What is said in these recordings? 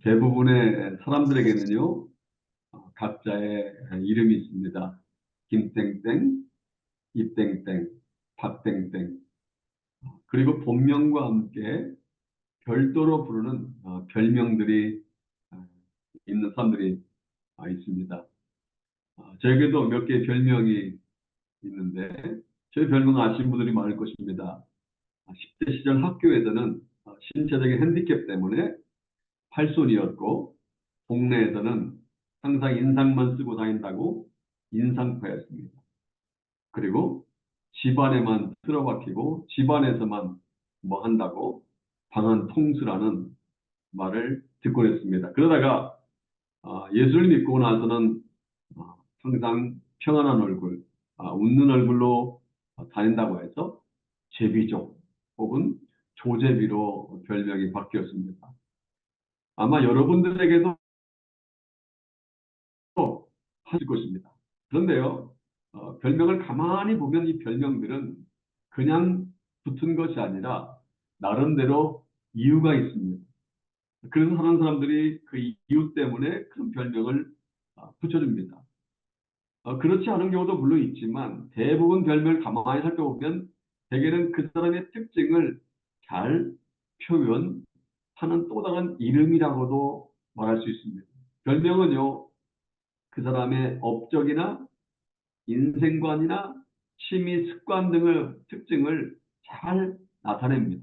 대부분의 사람들에게는요, 각자의 이름이 있습니다. 김땡땡, 입땡땡, 박땡땡, 그리고 본명과 함께 별도로 부르는 별명들이 어, 있는 사람들이 있습니다. 저에게도 몇 개의 별명이 있는데, 저희 별명 아시는 분들이 많을 것입니다. 10대 시절 학교에서는 신체적인 핸디캡 때문에 팔손이었고, 동네에서는 항상 인상만 쓰고 다닌다고 인상파였습니다. 그리고 집안에만 틀어박히고 집안에서만 뭐 한다고 방한 통수라는 말을 듣곤 했습니다. 그러다가 예수를 믿고 나서는 항상 평안한 얼굴, 웃는 얼굴로 다닌다고 해서 제비족 혹은 조제비로 별명이 바뀌었습니다. 아마 여러분들에게도 하실 것입니다. 그런데요, 별명을 가만히 보면 이 별명들은 그냥 붙은 것이 아니라 나름대로 이유가 있습니다. 그래서 사는 사람들이 그 이유 때문에 그런 별명을 붙여줍니다. 그렇지 않은 경우도 물론 있지만 대부분 별명을 가만히 살펴보면 대개는 그 사람의 특징을 잘 표현하는 또 다른 이름이라고도 말할 수 있습니다. 별명은요, 그 사람의 업적이나 인생관이나 취미, 습관 등의 특징을 잘 나타냅니다.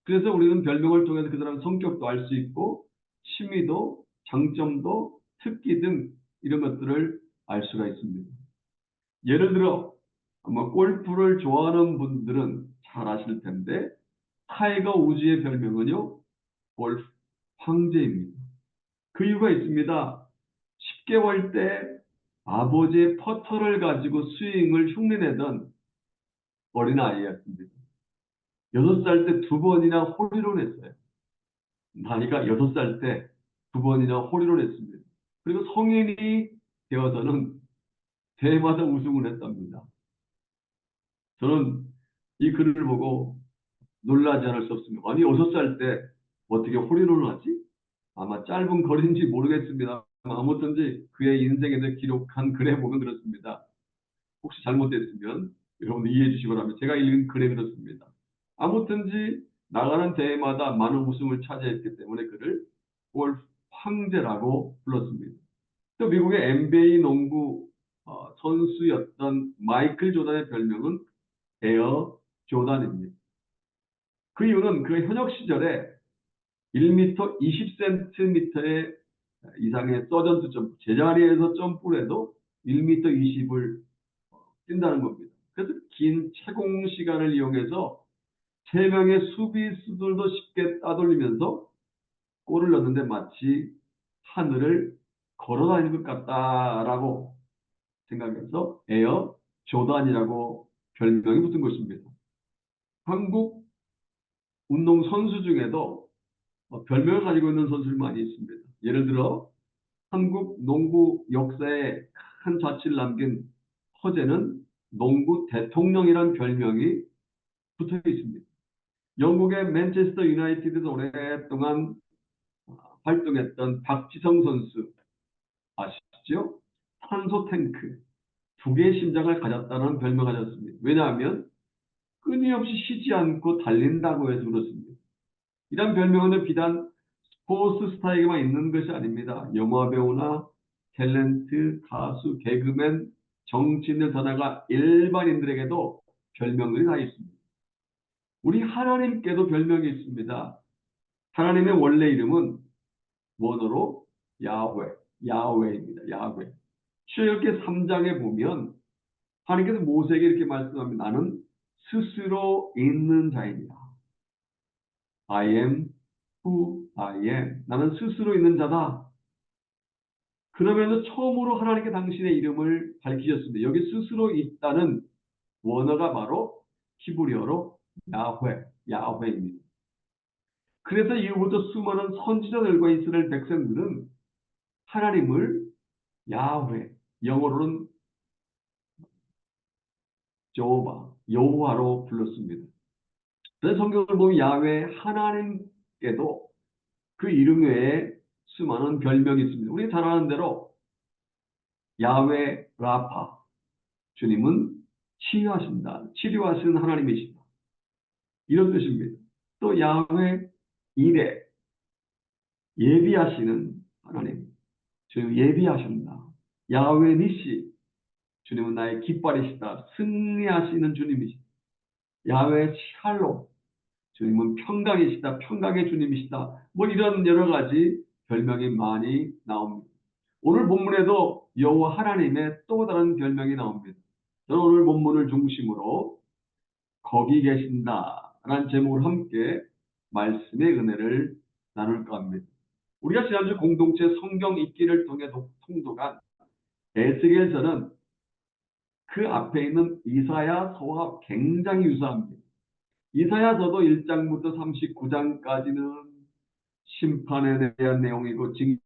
그래서 우리는 별명을 통해서 그 사람 성격도 알 수 있고 취미도 장점도 특기 등 이런 것들을 알 수가 있습니다. 예를 들어 골프를 좋아하는 분들은 잘 아실 텐데 타이거 우즈의 별명은요 골프 황제입니다. 그 이유가 있습니다. 10개월 때 아버지의 퍼터를 가지고 스윙을 흉내내던 어린아이였습니다. 6살 때 2번이나 홀이론 했어요. 나이가 6살 때 2번이나 홀이론 했습니다. 그리고 성인이 되어서는 대회마다 우승을 했답니다. 저는 이 글을 보고 놀라지 않을 수 없습니다. 아니, 6살 때 어떻게 홀이론을 하지? 아마 짧은 거리인지 모르겠습니다. 아무튼지 그의 인생에서 기록한 글에 보면 그렇습니다. 혹시 잘못됐으면 여러분들 이해해 주시기 바랍니다. 제가 읽은 글에 그렇습니다. 아무튼지 나가는 대회마다 많은 우승을 차지했기 때문에 그를 골프 황제라고 불렀습니다. 또 미국의 NBA 농구 선수였던 마이클 조단의 별명은 에어 조단입니다. 그 이유는 그의 현역 시절에 1m 20cm의 이상의 서전트 점프, 제자리에서 점프를 해도 1m 20을 뛴다는 겁니다. 그래서 긴 채공 시간을 이용해서 3명의 수비수들도 쉽게 따돌리면서 골을 넣는데 마치 하늘을 걸어다니는 것 같다라고 생각해서 에어 조단이라고 별명이 붙은 것입니다. 한국 운동 선수 중에도 별명을 가지고 있는 선수들이 많이 있습니다. 예를 들어 한국 농구 역사에 큰 자취를 남긴 허재는 농구 대통령이라는 별명이 붙어 있습니다. 영국의 맨체스터 유나이티드에서 오랫동안 활동했던 박지성 선수 아시죠? 산소 탱크 2개의 심장을 가졌다는 별명을 가졌습니다. 왜냐하면 끊임없이 쉬지 않고 달린다고 해서 그렇습니다. 이런 별명은 비단 스포츠 스타에게만 있는 것이 아닙니다. 영화 배우나 탤런트, 가수, 개그맨, 정치인을 떠나가 일반인들에게도 별명들이 다 있습니다. 우리 하나님께도 별명이 있습니다. 하나님의 원래 이름은 원어로 야훼, 야훼입니다. 야훼. 출애굽기 3장에 보면 하나님께서 모세에게 이렇게 말씀합니다. 나는 스스로 있는 자이다. I am who I am. 나는 스스로 있는 자다. 그러면서 처음으로 하나님께 당신의 이름을 밝히셨습니다. 여기 스스로 있다는 원어가 바로 히브리어로 야훼, 야훼입니다. 그래서 이후부터 수많은 선지자들과 이스라엘 백성들은 하나님을 야훼, 영어로는 여호와, 여호와로 불렀습니다. 그래서 성경을 보면 야훼 하나님께도 그 이름 외에 수많은 별명이 있습니다. 우리 잘 아는 대로 야훼 라파, 주님은 치유하신다, 치료하시는 하나님이시다, 이런 뜻입니다. 또 야훼 이레, 예비하시는 하나님, 주님 예비하신다. 야훼 니시, 주님은 나의 깃발이시다, 승리하시는 주님이시다. 야훼 샬롬, 주님은 평강이시다, 평강의 주님이시다. 뭐 이런 여러 가지 별명이 많이 나옵니다. 오늘 본문에도 여호와 하나님의 또 다른 별명이 나옵니다. 저는 오늘 본문을 중심으로 거기 계신다라는 제목을 함께 말씀의 은혜를 나눌까 합니다. 우리가 지난주 공동체 성경 읽기를 통해 통독한 에스겔서는 그 앞에 있는 이사야서와 굉장히 유사합니다. 이사야서도 1장부터 39장까지는 심판에 대한 내용이고 징계에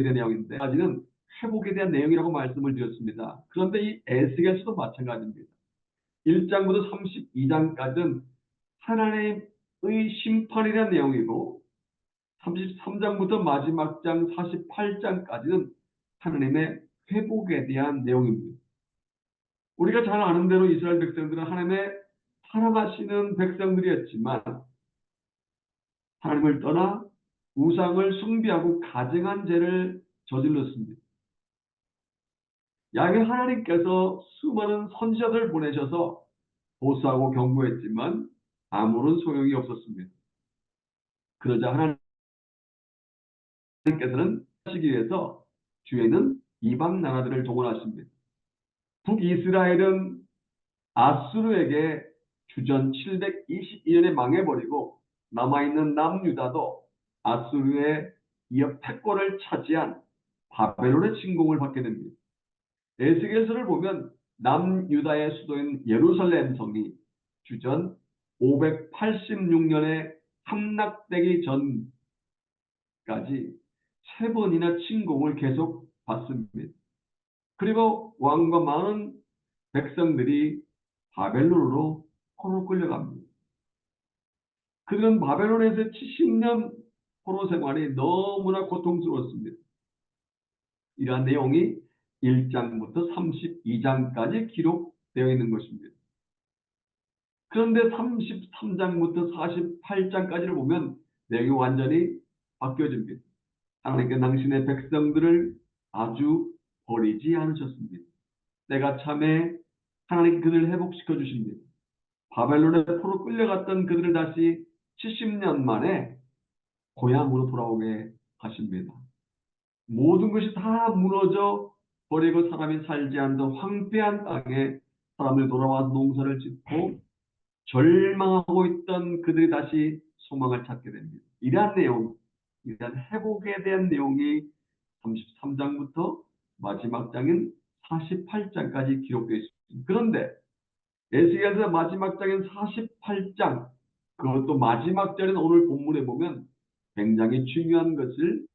대한 내용인데 까지는 회복에 대한 내용이라고 말씀을 드렸습니다. 그런데 이 에스겔서도 마찬가지입니다. 1장부터 32장까지는 하나님의 심판에 대한 내용이고 33장부터 마지막 장 48장까지는 하나님의 회복에 대한 내용입니다. 우리가 잘 아는 대로 이스라엘 백성들은 하나님의 사랑하시는 백성들이었지만 하나님을 떠나 우상을 숭배하고 가증한 죄를 저질렀습니다. 야훼 하나님께서 수많은 선지자들을 보내셔서 보수하고 경고했지만 아무런 소용이 없었습니다. 그러자 하나님께서는 하시기 위해서 주에는 이방 나라들을 동원하십니다. 북이스라엘은 아수르에게 주전 722년에 망해버리고 남아있는 남유다도 아수르의 이어 패권을 차지한 바벨론의 침공을 받게 됩니다. 에스겔서를 보면 남유다의 수도인 예루살렘 성이 주전 586년에 함락되기 전까지 세 번이나 침공을 계속 받습니다. 그리고 왕과 많은 백성들이 바벨론으로 포로 끌려갑니다. 그들은 바벨론에서 70년 포로 생활이 너무나 고통스러웠습니다. 이러한 내용이 1장부터 32장까지 기록되어 있는 것입니다. 그런데 33장부터 48장까지를 보면 내용이 완전히 바뀌어집니다. 하나님께 당신의 백성들을 아주 버리지 않으셨습니다. 때가 참에 하나님 그들을 회복시켜 주십니다. 바벨론에 포로 끌려갔던 그들을 다시 70년 만에 고향으로 돌아오게 하십니다. 모든 것이 다 무너져 버리고 사람이 살지 않던 황폐한 땅에 사람들이 돌아와서 농사를 짓고 절망하고 있던 그들이 다시 소망을 찾게 됩니다. 이러한 내용, 이러한 회복에 대한 내용이 33장부터 마지막 장인 48장까지 기록되어 있습니다. 그런데 에스겔서 마지막 장인 48장, 그것도 마지막 절인 오늘 본문에 보면 굉장히 중요한 것을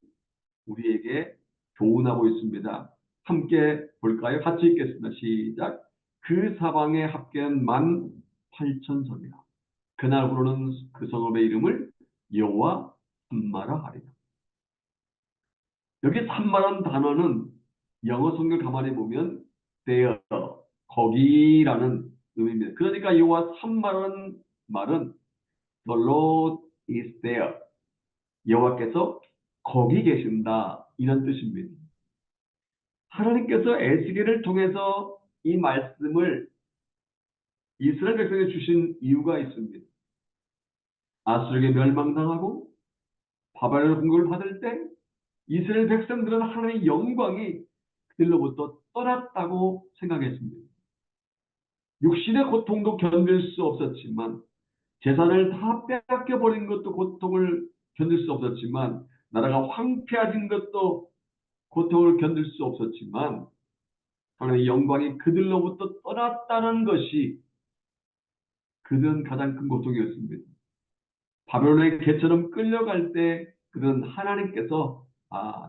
우리에게 교훈하고 있습니다. 함께 볼까요? 같이 읽겠습니다. 시작. 그 사방에 합계한 18,000성이라. 그날 부르는 그 성읍의 이름을 여호와 산마라 하리라. 여기 산마라는 단어는 영어 성경 가만히 보면 there, 거기라는 의미입니다. 그러니까 여호와 산마라는 말은 the Lord is there. 여호와께서 거기 계신다. 이런 뜻입니다. 하나님께서 에스겔을 통해서 이 말씀을 이스라엘 백성에 주신 이유가 있습니다. 아수르에게 멸망당하고 바벨론 공격을 받을 때 이스라엘 백성들은 하나님의 영광이 그들로부터 떠났다고 생각했습니다. 육신의 고통도 견딜 수 없었지만 재산을 다 빼앗겨버린 것도 고통을 견딜 수 없었지만 나라가 황폐해진 것도 고통을 견딜 수 없었지만 하나님의 영광이 그들로부터 떠났다는 것이 그들은 가장 큰 고통이었습니다. 바벨론의 개처럼 끌려갈 때 그들은 하나님께서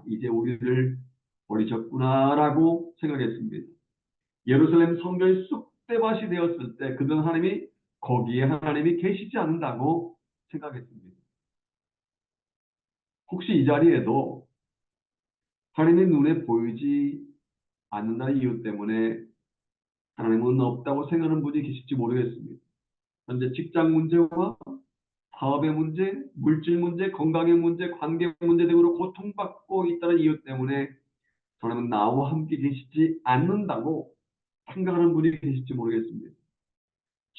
이제 우리를 버리셨구나라고 생각했습니다. 예루살렘 성전이 쑥대밭이 되었을 때 그들은 하나님이 거기에 하나님이 계시지 않는다고 생각했습니다. 혹시 이 자리에도 하나님의 눈에 보이지 않는다는 이유 때문에 하나님은 없다고 생각하는 분이 계실지 모르겠습니다. 현재 직장 문제와 사업의 문제, 물질 문제, 건강의 문제, 관계 문제 등으로 고통받고 있다는 이유 때문에 하나님은 나와 함께 계시지 않는다고 생각하는 분이 계실지 모르겠습니다.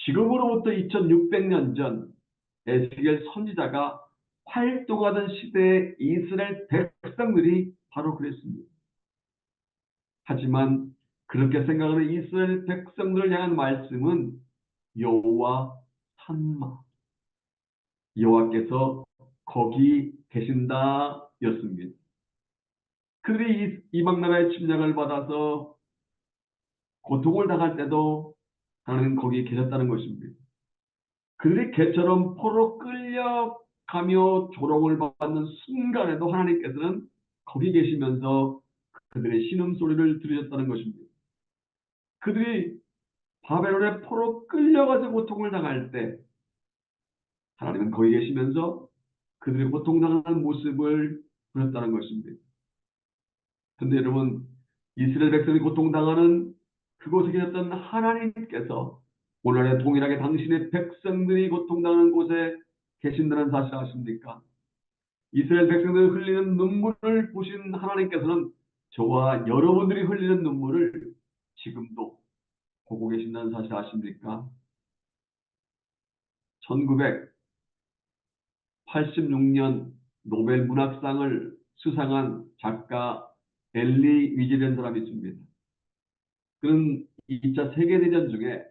지금으로부터 2600년 전 에스겔 선지자가 활동하던 시대의 이스라엘 백성들이 바로 그랬습니다. 하지만 그렇게 생각하는 이스라엘 백성들을 향한 말씀은 여호와 산마, 여호와께서 거기 계신다 였습니다. 그들이 이방 나라의 침략을 받아서 고통을 당할 때도 하나님은 거기 계셨다는 것입니다. 그들이 개처럼 포로 끌려가며 조롱을 받는 순간에도 하나님께서는 거기 계시면서 그들의 신음소리를 들으셨다는 것입니다. 그들이 바벨론의 포로 끌려가서 고통을 당할 때 하나님은 거기 계시면서 그들이 고통당하는 모습을 보셨다는 것입니다. 그런데 여러분, 이스라엘 백성이 고통당하는 그곳에 계셨던 하나님께서 오늘날 동일하게 당신의 백성들이 고통당하는 곳에 계신다는 사실 아십니까? 이스라엘 백성들이 흘리는 눈물을 보신 하나님께서는 저와 여러분들이 흘리는 눈물을 지금도 보고 계신다는 사실 아십니까? 1986년 노벨 문학상을 수상한 작가 엘리 위즈라는 사람이 있습니다. 그는 2차 세계대전 중에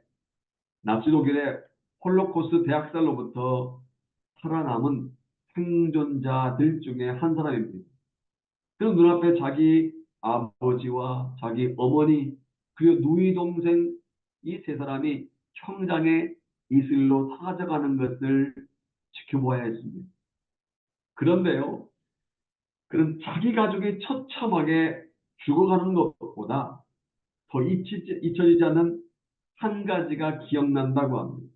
나치 독일의 홀로코스트 대학살로부터 살아남은 생존자들 중에 한 사람입니다. 그는 눈앞에 자기 아버지와 자기 어머니 그리고 누이 동생 이 세 사람이 형장에 이슬로 사라져가는 것을 지켜보아야 했습니다. 그런데요, 그는 자기 가족이 처참하게 죽어가는 것보다 더 잊혀지지 않는 한 가지가 기억난다고 합니다.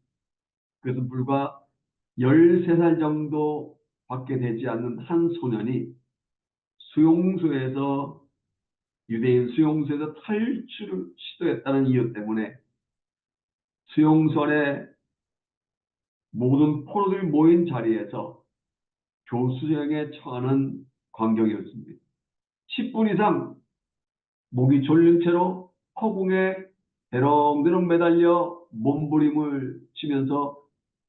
그래서 불과 13살 정도 밖에 되지 않는 한 소년이 수용소에서 유대인 수용소에서 탈출을 시도했다는 이유 때문에 수용소 안에 모든 포로들이 모인 자리에서 교수형에 처하는 광경이었습니다. 10분 이상 목이 졸린 채로 허공에 대렁대렁 매달려 몸부림을 치면서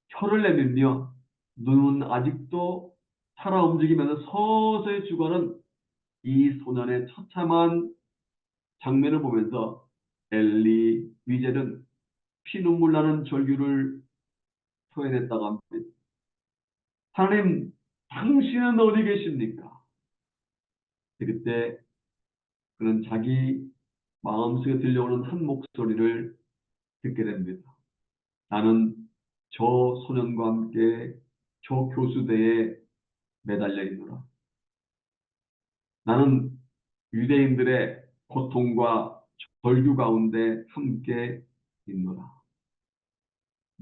혀를 내밀며 눈은 아직도 살아 움직이면서 서서히 죽어가는 이 소년의 처참한 장면을 보면서 엘리 위젤은 피눈물 나는 절규를 표현했다고 합니다. 하나님, 당신은 어디 계십니까? 그때 그는 자기 마음속에 들려오는 한 목소리를 듣게 됩니다. 나는 저 소년과 함께 저 교수대에 매달려 있노라. 나는 유대인들의 고통과 절규 가운데 함께 있노라.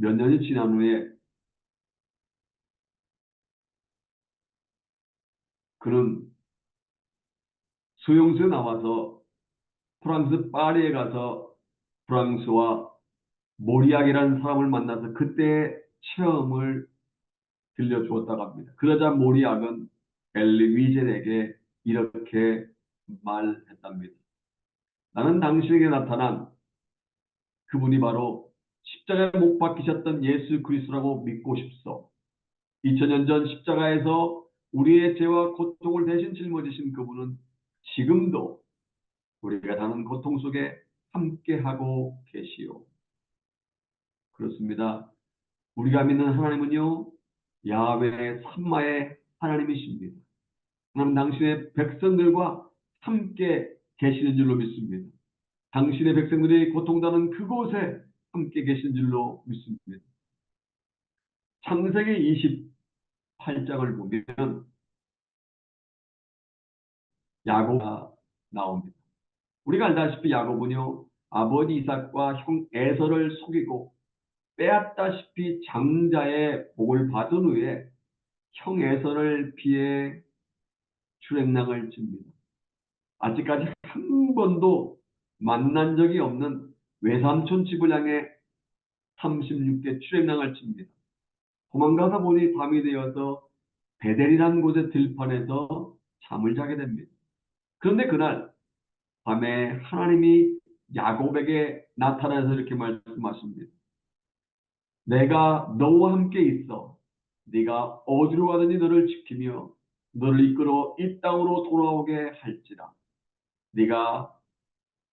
몇 년이 지난 후에 그는 수용소에 나와서 프랑스 파리에 가서 프랑스와 모리악이라는 사람을 만나서 그때의 체험을 들려주었다고 합니다. 그러자 모리악은 엘리 위젤에게 이렇게 말했답니다. 나는 당신에게 나타난 그분이 바로 십자가에 못 박히셨던 예수 그리스도라고 믿고 싶소. 2000년 전 십자가에서 우리의 죄와 고통을 대신 짊어지신 그분은 지금도 우리가 사는 고통 속에 함께하고 계시오. 그렇습니다. 우리가 믿는 하나님은요, 야훼 삼마의 하나님이십니다. 하나님 당신의 백성들과 함께 계시는 줄로 믿습니다. 당신의 백성들이 고통당하는 그곳에 함께 계신 줄로 믿습니다. 창세기 28장을 보면 야곱가 나옵니다. 우리가 알다시피 야곱은요, 아버지 이삭과 형 에서를 속이고 빼앗다시피 장자의 복을 받은 후에 형 에서를 피해 출행랑을 칩니다. 아직까지 한 번도 만난 적이 없는 외삼촌 집을 향해 36개 출행랑을 칩니다. 도망가다 보니 밤이 되어서 베델이라는 곳의 들판에서 잠을 자게 됩니다. 그런데 그날 밤에 하나님이 야곱에게 나타나서 이렇게 말씀하십니다. 내가 너와 함께 있어. 네가 어디로 가든지 너를 지키며 너를 이끌어 이 땅으로 돌아오게 할지라. 네가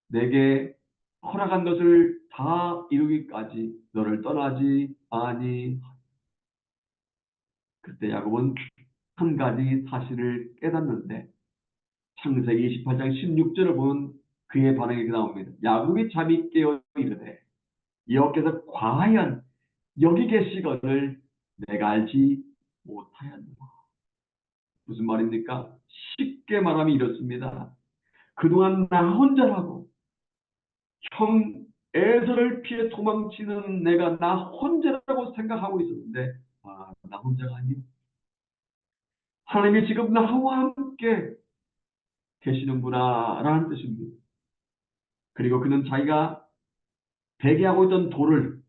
내게 허락한 것을 다 이루기까지 너를 떠나지 아니. 그때 야곱은 한 가지 사실을 깨닫는데 창세기 28장 16절을 보면 그의 반응이 이렇게 나옵니다. 야곱이 잠이 깨어 이르되 여호와께서 과연 여기 계시거늘 내가 알지 못하였노라. 무슨 말입니까? 쉽게 말하면 이렇습니다. 그동안 나 혼자라고 형 에서를 피해 도망치는 내가 나 혼자라고 생각하고 있었는데 나 혼자가 아니요. 하나님이 지금 나와 함께 계시는구나 라는 뜻입니다. 그리고 그는 자기가 대기하고 있던 돌을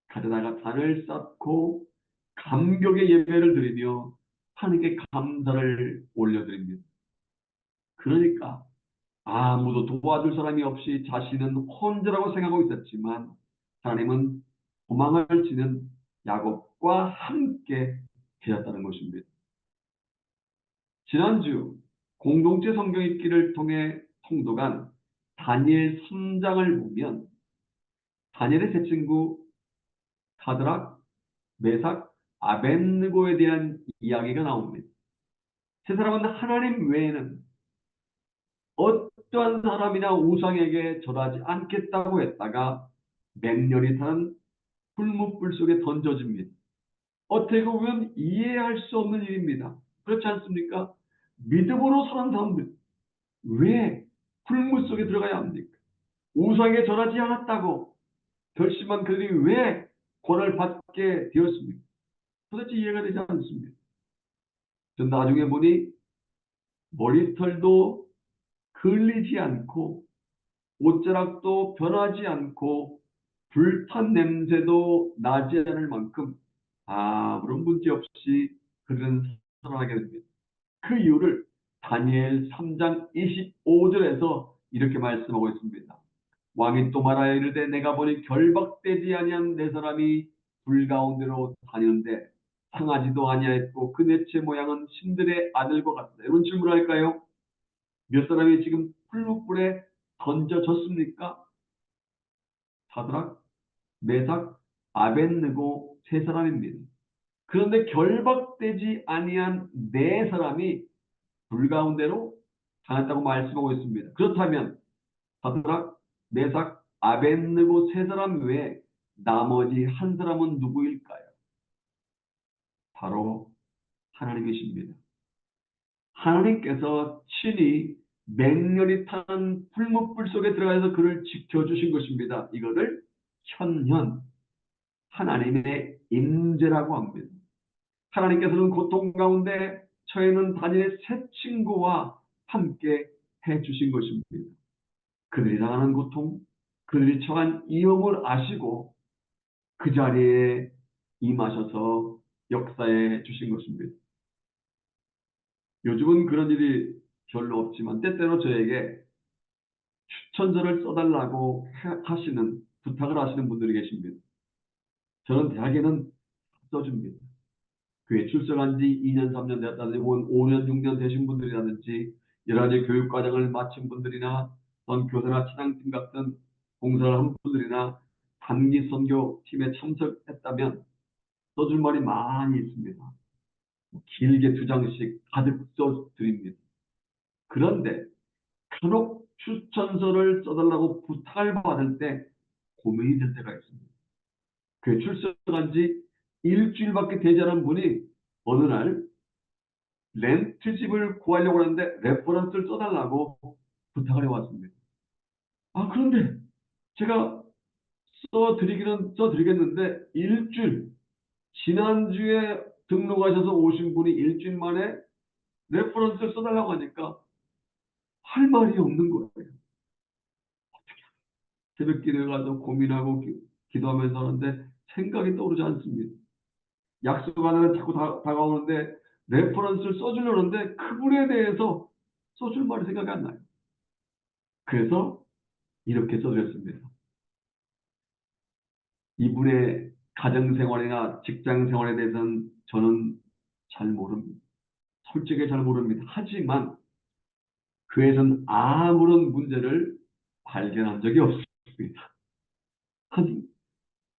가져다가 단을 쌓고 감격의 예배를 드리며 하나님께 감사를 올려드립니다. 그러니까 아무도 도와줄 사람이 없이 자신은 혼자라고 생각하고 있었지만 하나님은 도망을 치는 야곱과 함께 계셨다는 것입니다. 지난주 공동체 성경 읽기를 통해 통독한 다니엘 3장을 보면 다니엘의 세 친구 사드락, 메삭, 아벤느고에 대한 이야기가 나옵니다. 세 사람은 하나님 외에는 어떠한 사람이나 우상에게 절하지 않겠다고 했다가 맹렬히 타는 풀무불 속에 던져집니다. 어떻게 보면 이해할 수 없는 일입니다. 그렇지 않습니까? 믿음으로 사는 사람들 왜 풀무 속에 들어가야 합니까? 우상에 절하지 않았다고 결심한 그들이 왜 권을 받게 되었습니까? 도대체 이해가 되지 않습니다. 전 나중에 보니 머리털도 걸리지 않고 옷자락도 변하지 않고 불탄 냄새도 나지 않을 만큼 아무런 문제 없이 그들은 살아나게 됩니다. 그 이유를 다니엘 3장 25절에서 이렇게 말씀하고 있습니다. 왕이 또 말하여 이르되 내가 보니 결박되지 아니한 네 사람이 불 가운데로 다니는데 상하지도 아니하였고 그 넷의 모양은 신들의 아들과 같다. 이런 질문을 할까요? 몇 사람이 지금 풀무불에 던져졌습니까? 사드락, 메삭, 아벤느고 세 사람입니다. 그런데 결박되지 아니한 네 사람이 불 가운데로 당했다고 말씀하고 있습니다. 그렇다면 사드락, 메삭, 아벤느고 세 사람 외에 나머지 한 사람은 누구일까요? 바로 하나님이십니다. 하나님께서 친히 맹렬히 타는 풀무불 속에 들어가서 그를 지켜주신 것입니다. 이거를 현현 하나님의 임재라고 합니다. 하나님께서는 고통 가운데 처해 있는 다니엘의 세 친구와 함께 해주신 것입니다. 그들이 당하는 고통, 그들이 처한 위험을 아시고 그 자리에 임하셔서 역사해 주신 것입니다. 요즘은 그런 일이 별로 없지만 때때로 저에게 추천서를 써달라고 하시는 부탁을 하시는 분들이 계십니다. 저는 대학에는 써줍니다. 교회 출석한 지 2년, 3년 됐다든지 혹은 5년, 6년 되신 분들이라든지 여러 가지 교육과정을 마친 분들이나 전 교사나 찬양팀 같은 봉사를 한 분들이나 단기 선교팀에 참석했다면 써줄 말이 많이 있습니다. 길게 2장씩 가득 써드립니다. 그런데 간혹 추천서를 써달라고 부탁을 받을 때 고민이 될 때가 있습니다. 교회 출석한 지 일주일밖에 되지 않은 분이 어느 날 렌트집을 구하려고 하는데 레퍼런스를 써달라고 부탁을 해왔습니다. 그런데 제가 써드리기는 써드리겠는데 일주일 지난주에 등록하셔서 오신 분이 일주일 만에 레퍼런스를 써달라고 하니까 할 말이 없는 거예요. 새벽 기도에 가서 고민하고 기도하면서 하는데 생각이 떠오르지 않습니다. 약속 하나는 자꾸 다가오는데 레퍼런스를 써주려는데 그분에 대해서 써줄 말이 생각이 안 나요. 그래서 이렇게 써드렸습니다. 이분의 가정생활이나 직장생활에 대해서는 저는 잘 모릅니다. 솔직히 잘 모릅니다. 하지만 그에선 아무런 문제를 발견한 적이 없습니다. 한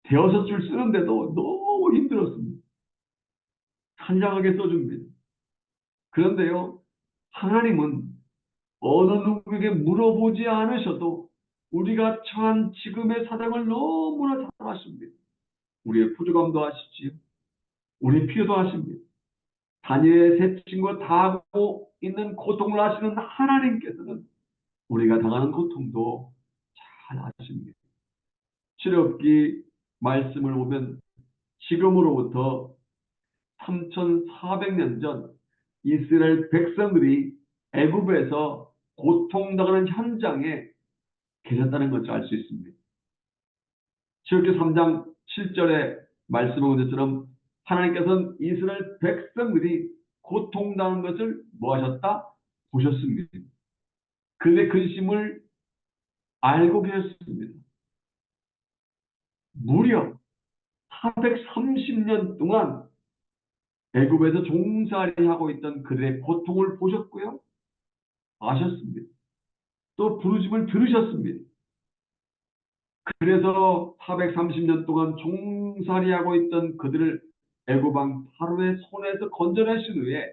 대여섯 줄 쓰는데도 너무 힘들었습니다. 상냥하게 써줍니다. 그런데요, 하나님은 어느 누구에게 물어보지 않으셔도 우리가 처한 지금의 사정을 너무나 잘 아십니다. 우리의 부족함도 아시지요. 우리의 필요도 아십니다. 다니엘의 세 친구가 당하고 있는 고통을 아시는 하나님께서는 우리가 당하는 고통도 잘 아십니다. 출애굽기 말씀을 보면 지금으로부터 3,400년 전 이스라엘 백성들이 애굽에서 고통당하는 현장에 계셨다는 것을 알 수 있습니다. 출애굽기 3장 7절에 말씀한 것처럼 하나님께서는 이스라엘 백성들이 고통당하는 것을 뭐 하셨다? 보셨습니다. 그들의 근심을 알고 계셨습니다. 무려 430년 동안 애굽에서 종살이하고 있던 그들의 고통을 보셨고요. 아셨습니다. 또 부르심을 들으셨습니다. 그래서 430년 동안 종살이하고 있던 그들을 애굽 왕 파로의 손에서 건져내신 후에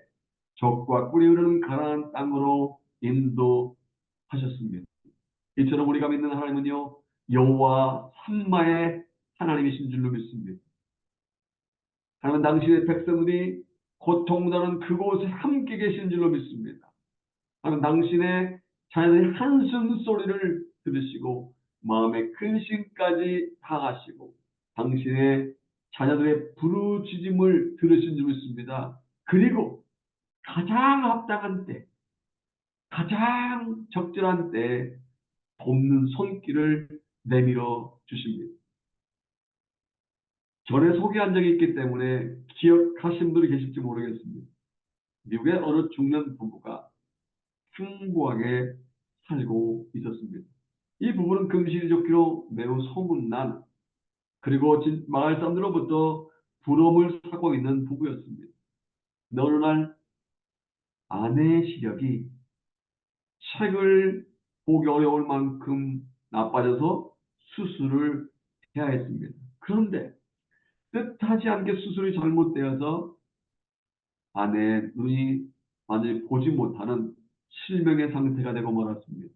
적과 꿀이 흐르는 가나안 땅으로 인도하셨습니다. 이처럼 우리가 믿는 하나님은요, 여호와 삼마의 하나님이신 줄로 믿습니다. 하나님은 당신의 백성들이 고통당하는 그곳에 함께 계신 줄로 믿습니다. 하나님 당신의 자녀의 한숨 소리를 들으시고 마음의 근심까지 당하시고 당신의 자녀들의 부르짖음을 들으신 줄 믿습니다. 그리고 가장 합당한 때, 가장 적절한 때 돕는 손길을 내밀어 주십니다. 전에 소개한 적이 있기 때문에 기억하신 분이 계실지 모르겠습니다. 미국의 어느 중년 부부가 풍부하게 살고 있었습니다. 이 부부는 금실이 좋기로 매우 소문난, 그리고 마을 사람들로부터 부러움을 사고 있는 부부였습니다. 어느 날 아내의 시력이 책을 보기 어려울 만큼 나빠져서 수술을 해야 했습니다. 그런데 뜻하지 않게 수술이 잘못되어서 아내의 눈이 완전히 보지 못하는 실명의 상태가 되고 말았습니다.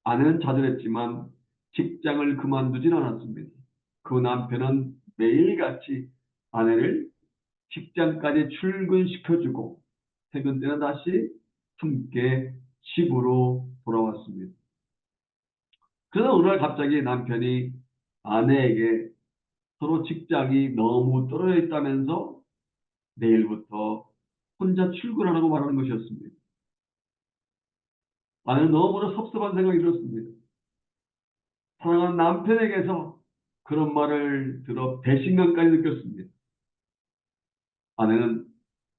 아내는 자절했지만 직장을 그만두진 않았습니다. 그 남편은 매일같이 아내를 직장까지 출근시켜주고 퇴근 때는 다시 함께 집으로 돌아왔습니다. 그러다 어느 날 갑자기 남편이 아내에게 서로 직장이 너무 떨어져 있다면서 내일부터 혼자 출근하라고 말하는 것이었습니다. 아내는 너무나 섭섭한 생각이 들었습니다. 사랑하는 남편에게서 그런 말을 들어 배신감까지 느꼈습니다. 아내는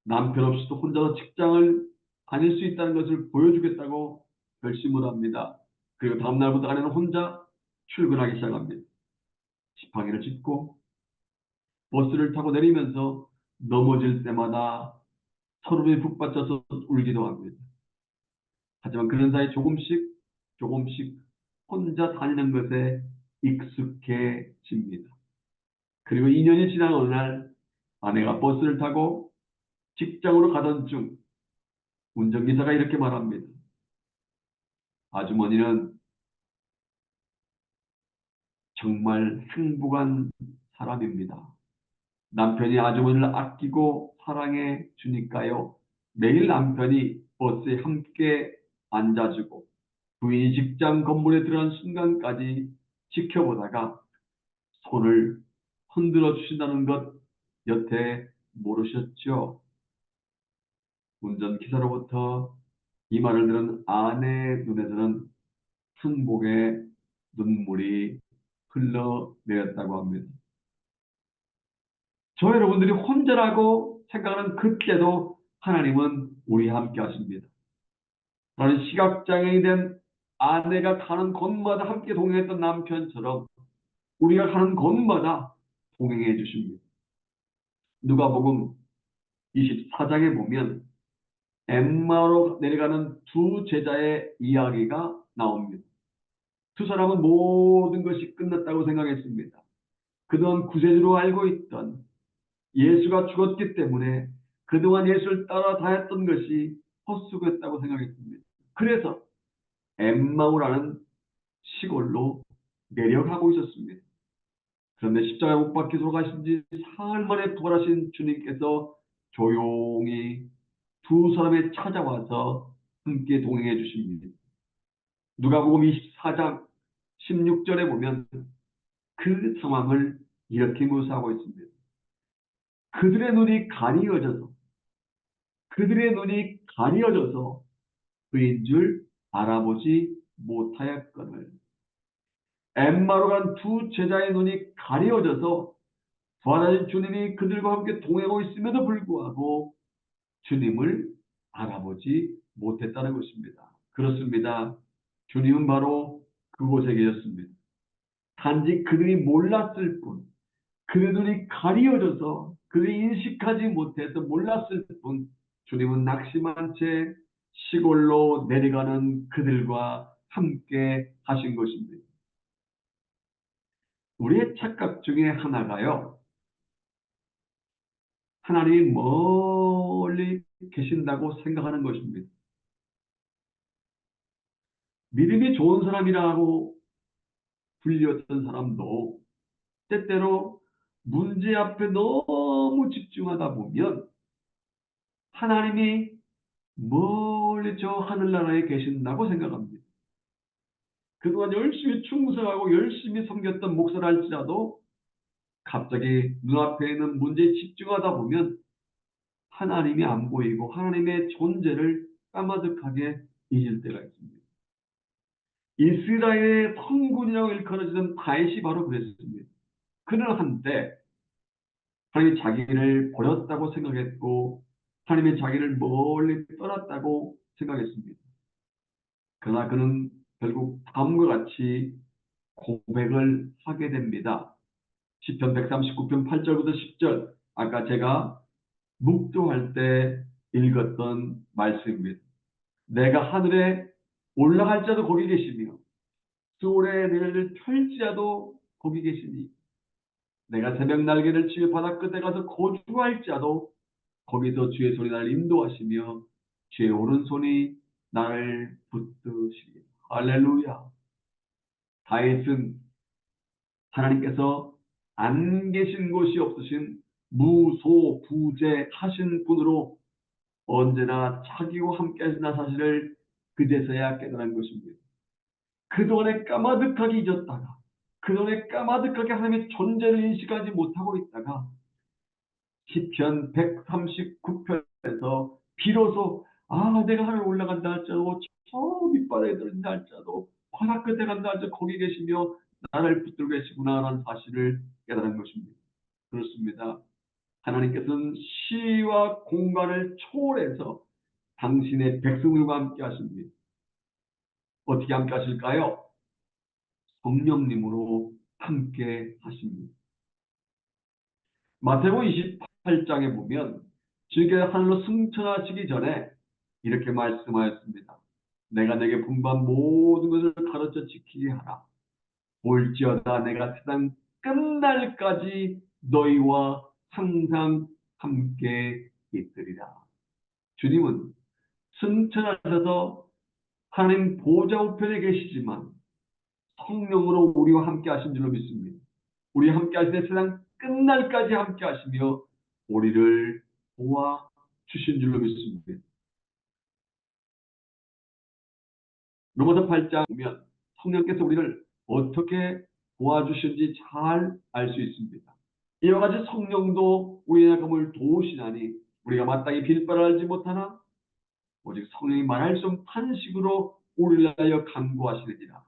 남편 없이도 혼자서 직장을 다닐 수 있다는 것을 보여주겠다고 결심을 합니다. 그리고 다음날부터 아내는 혼자 출근하기 시작합니다. 지팡이를 짚고 버스를 타고 내리면서 넘어질 때마다 서로에 북받쳐서 울기도 합니다. 하지만 그런 사이 조금씩 혼자 다니는 것에 익숙해집니다. 그리고 2년이 지난 어느 날 아내가 버스를 타고 직장으로 가던 중 운전기사가 이렇게 말합니다. 아주머니는 정말 행복한 사람입니다. 남편이 아주머니를 아끼고 사랑해 주니까요. 매일 남편이 버스에 함께 앉아주고 부인이 직장 건물에 들어간 순간까지 지켜보다가 손을 흔들어 주신다는 것 여태 모르셨죠? 운전기사로부터 이 말을 들은 아내의 눈에서는 순복의 눈물이 흘러내렸다고 합니다. 저 여러분들이 혼자라고 생각하는 그때도 하나님은 우리와 함께 하십니다. 나는 시각장애인이 된 아내가 가는 곳마다 함께 동행했던 남편처럼 우리가 가는 곳마다 동행해 주십니다. 누가복음 24장에 보면 엠마오로 내려가는 두 제자의 이야기가 나옵니다. 두 사람은 모든 것이 끝났다고 생각했습니다. 그동안 구세주로 알고 있던 예수가 죽었기 때문에 그동안 예수를 따라다녔던 것이 헛수고였다고 생각했습니다. 그래서 엠마오라는 시골로 내려가고 있었습니다. 그런데 십자가에 못 박혀 돌아가신 지 사흘 만에 부활하신 주님께서 조용히 두 사람에 찾아와서 함께 동행해 주십니다. 누가복음 24장 16절에 보면 그 상황을 이렇게 묘사하고 있습니다. 그들의 눈이 가리어져서 그들의 눈이 가리어져서 그인 줄 알아보지 못하였거늘. 엠마로 간 두 제자의 눈이 가리어져서 부활하신 주님이 그들과 함께 동행하고 있음에도 불구하고 주님을 알아보지 못했다는 것입니다. 그렇습니다. 주님은 바로 그곳에 계셨습니다. 단지 그들이 몰랐을 뿐, 그의 눈이 가리어져서 그들이 인식하지 못해서 몰랐을 뿐, 주님은 낙심한 채 시골로 내려가는 그들과 함께 하신 것입니다. 우리의 착각 중에 하나가요, 하나님이 멀리 계신다고 생각하는 것입니다. 믿음이 좋은 사람이라고 불렸던 사람도 때때로 문제 앞에 너무 집중하다 보면 하나님이 멀리 저 하늘나라에 계신다고 생각합니다. 그동안 열심히 충성하고 열심히 섬겼던 목사를 할지라도 갑자기 눈앞에 있는 문제에 집중하다 보면 하나님이 안 보이고 하나님의 존재를 까마득하게 잊을 때가 있습니다. 이스라엘의 성군이라고 일컬어지던 다윗이 바로 그랬습니다. 그는 한때 하나님이 자기를 버렸다고 생각했고 하나님의 자기를 멀리 떠났다고 생각했습니다. 그러나 그는 결국 다음과 같이 고백을 하게 됩니다. 시편 139편 8절부터 10절, 아까 제가 묵도할 때 읽었던 말씀입니다. 내가 하늘에 올라갈지라도 거기 계시며 수월의 내를 펼지라도 거기 계시니 내가 새벽 날개를 치며 바다 끝에 가서 거주할지라도 거기서 주의 손이 나를 인도하시며 주의 오른손이 나를 붙드시리. 할렐루야. 다윗은 하나님께서 안 계신 곳이 없으신 무소부재하신 분으로 언제나 자기와 함께 하신다는 사실을 그제서야 깨달은 것입니다. 그동안에 까마득하게 잊었다가 그동안에 까마득하게 하나님의 존재를 인식하지 못하고 있다가 시편 139편에서 비로소 내가 하늘 올라간다 할지라도 저 밑바닥에 떨어진다 할지라도 바다 끝에 간다 할지라도 거기 계시며 나를 붙들고 계시구나라는 사실을 깨달은 것입니다. 그렇습니다. 하나님께서는 시와 공간을 초월해서 당신의 백성들과 함께 하십니다. 어떻게 함께 하실까요? 성령님으로 함께 하십니다. 마태복음 28장에 보면 주께서 하늘로 승천하시기 전에 이렇게 말씀하였습니다. 내가 내게 분부한 모든 것을 가르쳐 지키게 하라. 볼지어다 내가 세상 끝날까지 너희와 항상 함께 있으리라. 주님은 승천하셔서 하나님 보좌 우편에 계시지만 성령으로 우리와 함께 하신 줄로 믿습니다. 우리와 함께 하시되 세상 끝날까지 함께 하시며 우리를 도와주신 줄로 믿습니다. 로마서 8장 보면 성령께서 우리를 어떻게 도와주신지 잘 알 수 있습니다. 이와 같이 성령도 우리의 약함을 도우시나니 우리가 마땅히 빌바를 알지 못하나 오직 성령이 말할 수 없는 식으로 우리를 하여 간구하시느니라.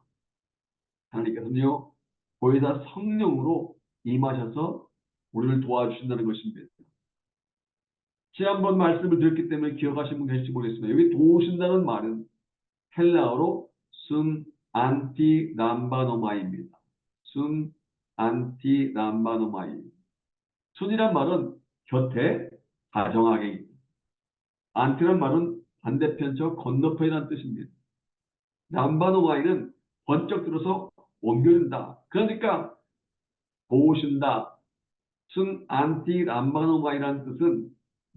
하나님께서는요, 보혜사 성령으로 임하셔서 우리를 도와주신다는 것입니다. 지난번 말씀을 드렸기 때문에 기억하신 분 계실지 모르겠습니다. 여기 도우신다는 말은 헬라어로 순 안티 람바노마이입니다. 순 안티 람바노마이. 순이란 말은 곁에, 다정하게. 안티란 말은 반대편처 건너편이라는 뜻입니다. 람바노마이는 번쩍 들어서 옮겨준다. 그러니까 도우신다. 순 안티 람바노마이라는 뜻은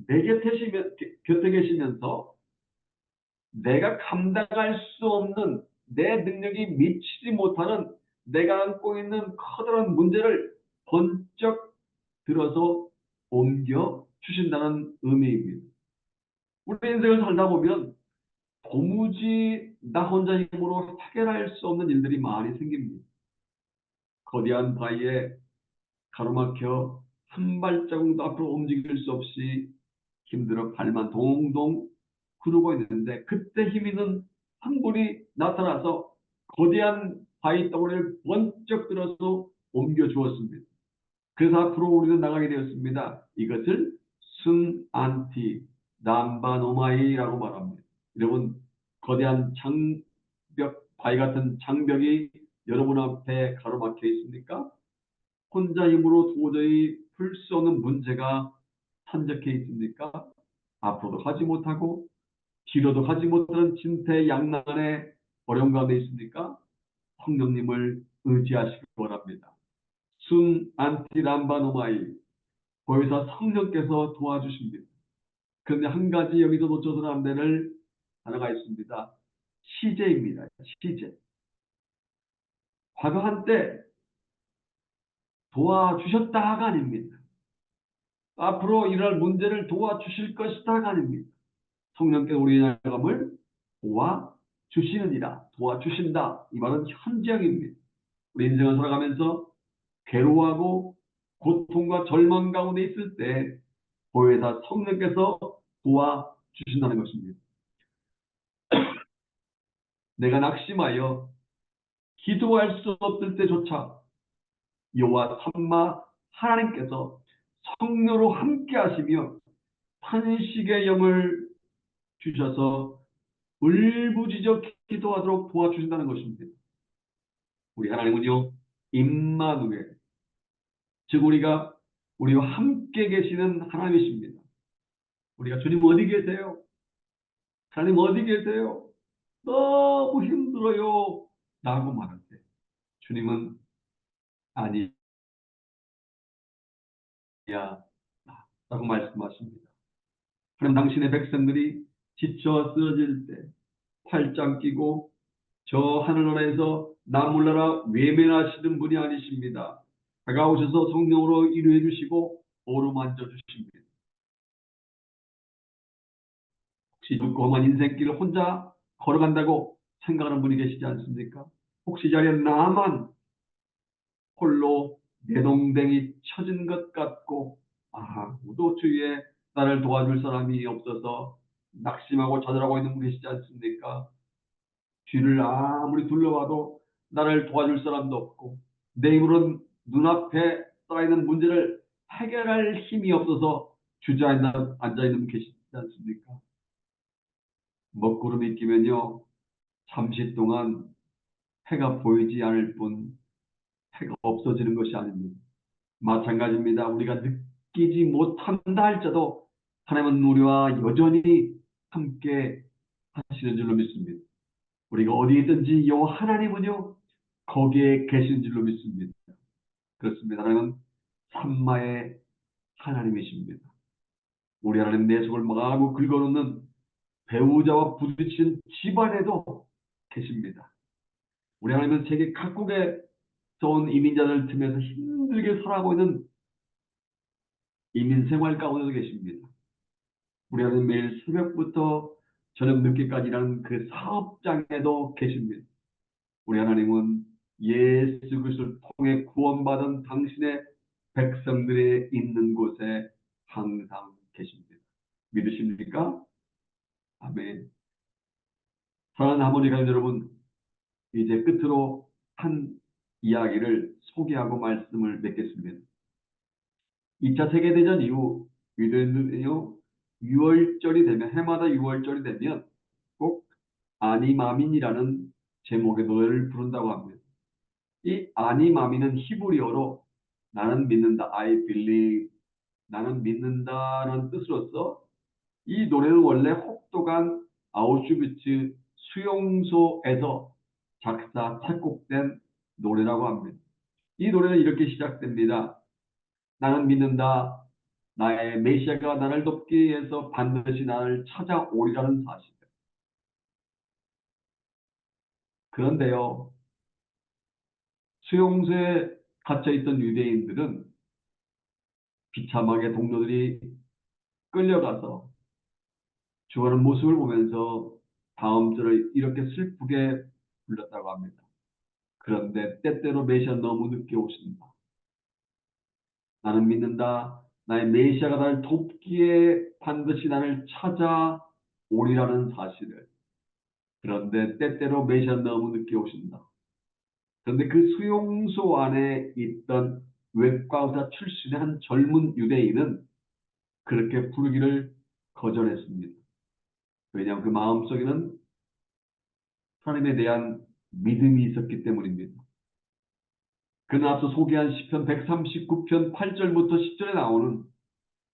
내 곁에 계시면서 내가 감당할 수 없는 내 능력이 미치지 못하는 내가 안고 있는 커다란 문제를 번쩍 들어서 옮겨 주신다는 의미입니다. 우리 인생을 살다 보면 도무지 나 혼자 힘으로 해결할 수 없는 일들이 많이 생깁니다. 거대한 바위에 가로막혀 한 발자국도 앞으로 움직일 수 없이 힘들어 발만 동동 구르고 있는데 그때 힘 있는 한 분이 나타나서 거대한 바위 덩어리를 번쩍 들어서 옮겨 주었습니다. 그래서 앞으로 우리는 나가게 되었습니다. 이것을 순안티 남바노마이라고 말합니다. 여러분, 거대한 장벽, 바위 같은 장벽이 여러분 앞에 가로막혀 있습니까? 혼자 힘으로 도저히 풀 수 없는 문제가 산적해 있습니까? 앞으로도 가지 못하고 뒤로도 가지 못하는 진퇴양난의 어려움 가운데 있습니까? 성령님을 의지하시기 바랍니다. 순 안티람바노마이 보혜사 성령께서 도와주십니다. 그런데 한 가지 여기서 놓쳐서는 안 되는 단어가 있습니다. 시제입니다. 시제. 과거 한때 도와주셨다가 아닙니다. 앞으로 일어날 문제를 도와주실 것이다가 아닙니다. 성령께서 우리의 나감을 도와주시느니라. 도와주신다. 이 말은 현재형입니다. 우리 인생을 살아가면서 괴로워하고 고통과 절망 가운데 있을 때 보혜사 성령께서 도와주신다는 것입니다. 내가 낙심하여 기도할 수 없을 때조차 여호와 삼마 하나님께서 성령으로 함께 하시며 탄식의 영을 주셔서 울부짖어 기도하도록 도와주신다는 것입니다. 우리 하나님은요, 임마누엘, 즉 우리와 함께 계시는 하나님이십니다. 우리가 주님 어디 계세요? 하나님 어디 계세요? 너무 힘들어요. 라고 말할 때 주님은 아니야 라고 말씀하십니다. 하나님 당신의 백성들이 지쳐 쓰러질 때 팔짱 끼고 저 하늘나라에서 나몰라라 외면하시는 분이 아니십니다. 다가오셔서 성령으로 위로해 주시고 어루만져 주십니다. 혹시 험한 인생길을 혼자 걸어간다고 생각하는 분이 계시지 않습니까? 혹시 이 자리에 나만 홀로 내동댕이 쳐진 것 같고 아무도 주위에 나를 도와줄 사람이 없어서 낙심하고 좌절하고 있는 분 계시지 않습니까? 뒤를 아무리 둘러봐도 나를 도와줄 사람도 없고 내 힘으로는 눈앞에 쌓이는 문제를 해결할 힘이 없어서 주저앉아 있는 분 계시지 않습니까? 먹구름이 끼면요 잠시 동안 해가 보이지 않을 뿐 해가 없어지는 것이 아닙니다. 마찬가지입니다. 우리가 느끼지 못한다 할지라도 하나님은 우리와 여전히 함께 하시는 줄로 믿습니다. 우리가 어디에 있든지 여호와 하나님은요 거기에 계신 줄로 믿습니다. 그렇습니다. 하나님은 삼마의 하나님이십니다. 우리 하나님 내 속을 마구 긁어놓는 배우자와 부딪힌 집안에도 계십니다. 우리 하나님은 세계 각국에 온 이민자들 틈에서 힘들게 살아가고 있는 이민 생활 가운데도 계십니다. 우리 하나님 매일 새벽부터 저녁 늦게까지 일하는 그 사업장에도 계십니다. 우리 하나님은 예수 그리스도를 통해 구원받은 당신의 백성들이 있는 곳에 항상 계십니다. 믿으십니까? 아멘. 사랑하는 하모니 가족 여러분, 이제 끝으로 한 이야기를 소개하고 말씀을 맺겠습니다. 2차 세계대전 이후 유대인들은요, 6월절이 되면, 해마다 6월절이 되면 꼭 아니마민이라는 제목의 노래를 부른다고 합니다. 이 아니마민은 히브리어로 나는 믿는다, I believe, 나는 믿는다라는 뜻으로서 이 노래는 원래 혹독한 아우슈비츠 수용소에서 작사, 작곡된 노래라고 합니다. 이 노래는 이렇게 시작됩니다. 나는 믿는다. 나의 메시아가 나를 돕기 위해서 반드시 나를 찾아오리라는 사실. 그런데요, 수용소에 갇혀있던 유대인들은 비참하게 동료들이 끌려가서 죽어가는 모습을 보면서 다음 절을 이렇게 슬프게 불렀다고 합니다. 그런데 때때로 메시아 너무 늦게 오신다. 나는 믿는다. 나의 메시아가 나를 돕기에 반드시 나를 찾아오리라는 사실을. 그런데 때때로 메시아 너무 늦게 오신다. 그런데 그 수용소 안에 있던 외과 의사 출신의 한 젊은 유대인은 그렇게 부르기를 거절했습니다. 왜냐하면 그 마음속에는 하나님에 대한 믿음이 있었기 때문입니다. 그는 앞서 소개한 시편 139편 8절부터 10절에 나오는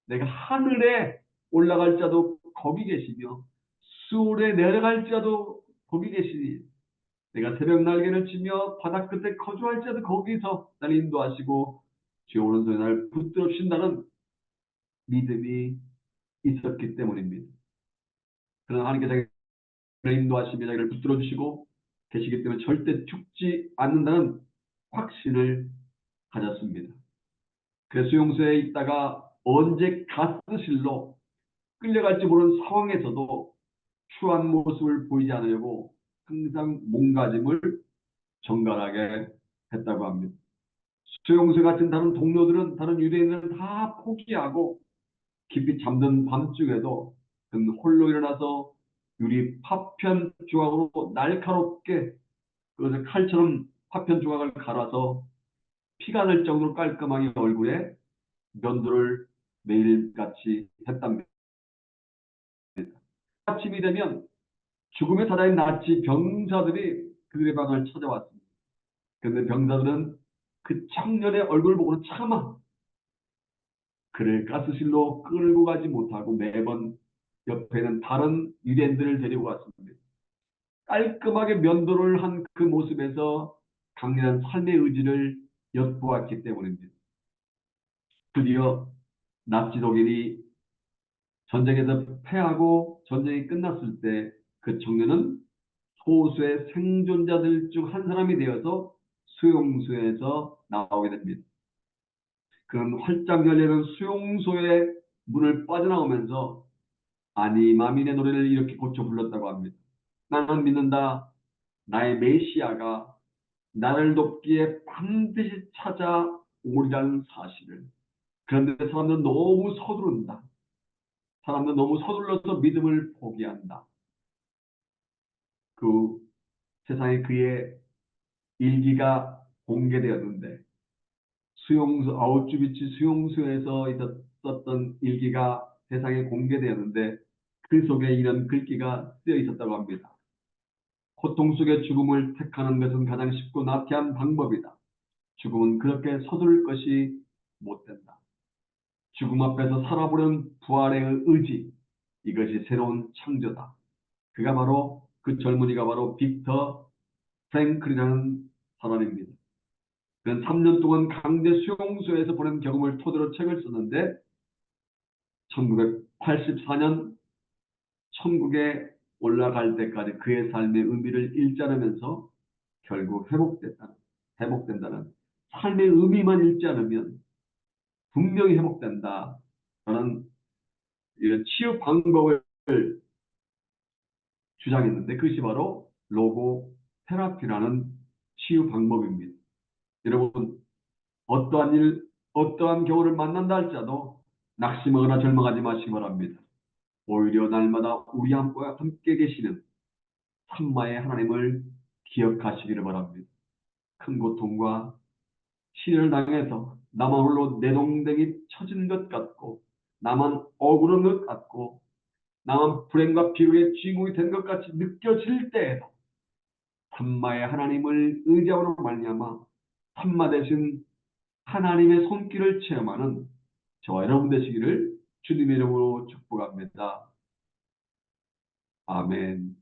내가 하늘에 올라갈 자도 거기 계시며 수월에 내려갈 자도 거기 계시니 내가 새벽 날개를 치며 바다 끝에 거주할 자도 거기서 나를 인도하시고 주의 오른손에 나를 붙들어 주신다는 믿음이 있었기 때문입니다. 그러나 하나님께서 자기를 인도하시며 자기를 붙들어 주시고 계시기 때문에 절대 죽지 않는다는 확신을 가졌습니다. 그래서 수용소에 있다가 언제 가스실로 끌려갈지 모르는 상황에서도 추한 모습을 보이지 않으려고 항상 몸가짐을 정갈하게 했다고 합니다. 수용소 같은 다른 동료들은, 다른 유대인들은 다 포기하고 깊이 잠든 밤중에도 그는 홀로 일어나서 유리 파편 조각으로 날카롭게 그것을 칼처럼 파편 조각을 갈아서 피가 날 정도로 깔끔하게 얼굴에 면도를 매일같이 했답니다. 아침이 되면 죽음의 사자인 나치 병사들이 그들의 방을 찾아왔습니다. 그런데 병사들은 그 청년의 얼굴을 보고는 차마 그를 가스실로 끌고 가지 못하고 매번 옆에는 다른 유대인들을 데리고 갔습니다. 깔끔하게 면도를 한 그 모습에서 강렬한 삶의 의지를 엿보았기 때문입니다. 드디어 나치 독일이 전쟁에서 패하고 전쟁이 끝났을 때 그 청년은 소수의 생존자들 중 한 사람이 되어서 수용소에서 나오게 됩니다. 그는 활짝 열리는 수용소의 문을 빠져나오면서 아니마민의 노래를 이렇게 고쳐 불렀다고 합니다. 나는 믿는다. 나의 메시아가 나를 돕기에 반드시 찾아오리라는 사실을. 그런데 사람들은 너무 서두른다. 사람들은 너무 서둘러서 믿음을 포기한다. 그 세상에 그의 일기가 공개되었는데 수용소 아우슈비츠 수용소에서 있었던 일기가 세상에 공개되었는데 그 속에 이런 글귀가 쓰여 있었다고 합니다. 고통 속의 죽음을 택하는 것은 가장 쉽고 나태한 방법이다. 죽음은 그렇게 서두를 것이 못 된다. 죽음 앞에서 살아보려는 부활의 의지, 이것이 새로운 창조다. 그가 바로 그 젊은이가 바로 빅터 프랭클이라는 사람입니다. 그는 3년 동안 강제 수용소에서 보낸 경험을 토대로 책을 썼는데 1984년 천국에 올라갈 때까지 그의 삶의 의미를 읽지 않으면서 결국 회복된다는 삶의 의미만 읽지 않으면 분명히 회복된다라는 이런 치유 방법을 주장했는데 그것이 바로 로고 테라피라는 치유 방법입니다. 여러분 어떠한 일, 어떠한 경우를 만난다 할지라도 낙심하거나 절망하지 마시기 바랍니다. 오히려 날마다 우리 함과 함께 계시는 삼마의 하나님을 기억하시기를 바랍니다. 큰 고통과 시련을 당해서 나만 홀로 내동댕이 처진 것 같고, 나만 억울한 것 같고, 나만 불행과 비극의 주인공이 된 것 같이 느껴질 때에도 삼마의 하나님을 의지함으로 말미암아 삼마 대신 하나님의 손길을 체험하는 저와 여러분 되시기를 주님의 이름으로 축복합니다. 아멘.